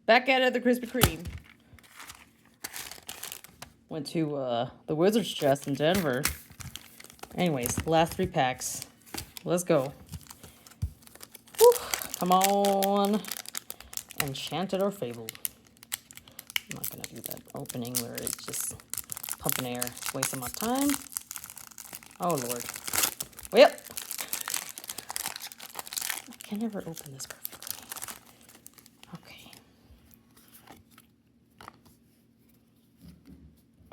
Back at it, the Krispy Kreme. Went to the Wizard's Chest in Denver. Anyways, last 3 packs. Let's go. Whew, come on. Enchanted or Fabled. I'm not going to do that opening where it's just pumping air. It's wasting my time. Oh, Lord. Well, I can never open this perfectly. Okay.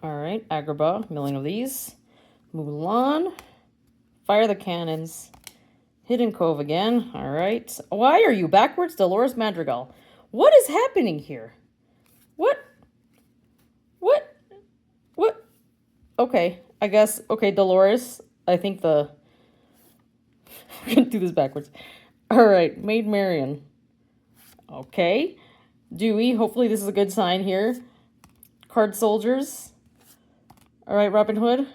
All right, Agrabah, a million of these. Mulan. Fire the Cannons. Hidden Cove again. All right. Why are you backwards, Dolores Madrigal? What is happening here? What? Okay, I guess. Okay, Dolores. I think the... We're going to do this backwards. All right, Maid Marian. Okay. Dewey. Hopefully this is a good sign here. Card Soldiers. All right, Robin Hood.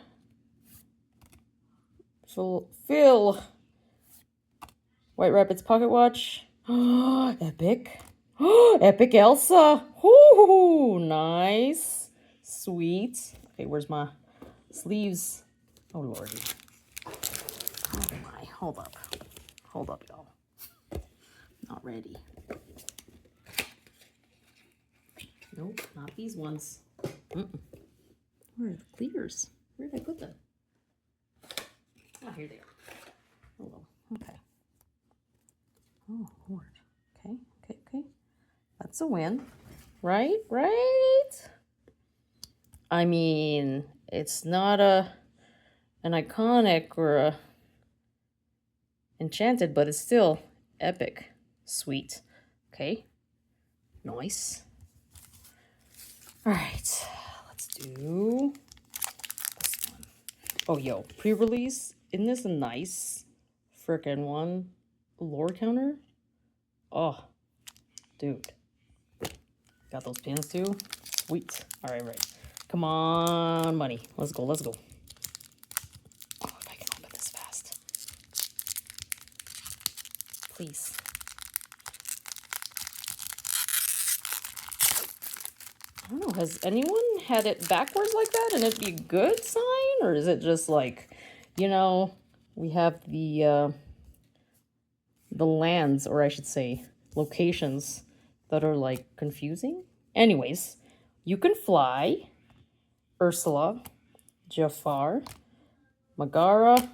Phil. White Rapids Pocket Watch. Epic. Epic Elsa. Ooh, nice. Sweet. Okay, where's my sleeves? Oh, Lordy. Oh, my. Hold up. Hold up, y'all. Not ready. Nope, not these ones. Where are the clears? Where did I put them? Oh, here they are. Oh, well. Okay. Oh, Lord. Okay. That's a win. Right? I mean, it's not an iconic or a enchanted, but it's still epic. Sweet. Okay. Nice. All right. Let's do this one. Oh, yo. Pre-release. Isn't this a nice frickin' one? Lore counter? Oh, dude. Got those pins too? Sweet. All right. Come on, money. Let's go. Oh, if I can open this fast. Please. I don't know. Has anyone had it backwards like that and it'd be a good sign? Or is it just like, you know, we have the lands, or I should say, locations that are like confusing? Anyways, You Can Fly, Ursula, Jafar, Megara.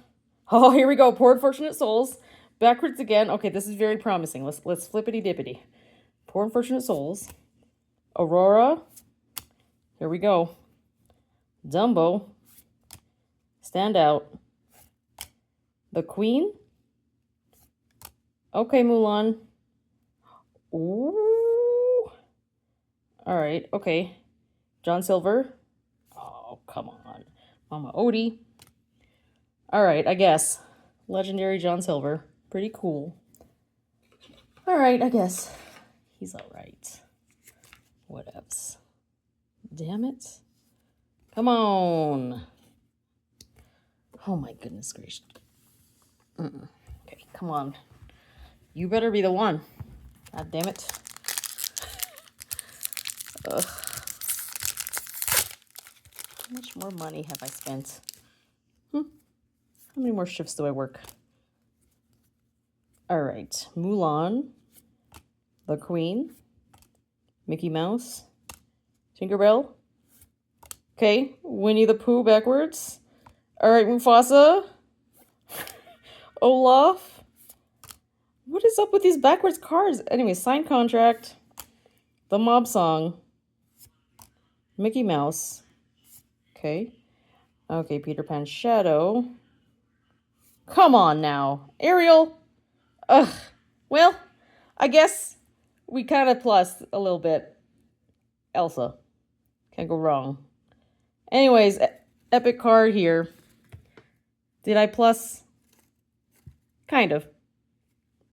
Oh, here we go. Poor Unfortunate Souls. Backwards again. Okay, this is very promising. Let's flippity dippity. Poor Unfortunate Souls. Aurora. Here we go. Dumbo. Stand Out. The Queen. Okay, Mulan. Ooh. All right. Okay. John Silver. Oh, come on. Mama Odie. All right, I guess. Legendary John Silver. Pretty cool. All right, I guess. He's all right. Whatevs. Damn it. Come on. Oh, my goodness gracious. Okay, come on. You better be the one. God damn it. Ugh. How much more money have I spent? How many more shifts do I work? All right. Mulan. The Queen. Mickey Mouse. Tinkerbell. Okay. Winnie the Pooh backwards. All right, Mufasa. Olaf. What is up with these backwards cards? Anyway, signed contract. The Mob Song. Mickey Mouse. Okay. Okay, Peter Pan Shadow. Come on now. Ariel. Ugh. Well, I guess we kind of plus a little bit. Elsa. Can't go wrong. Anyways, epic card here. Did I plus? Kind of.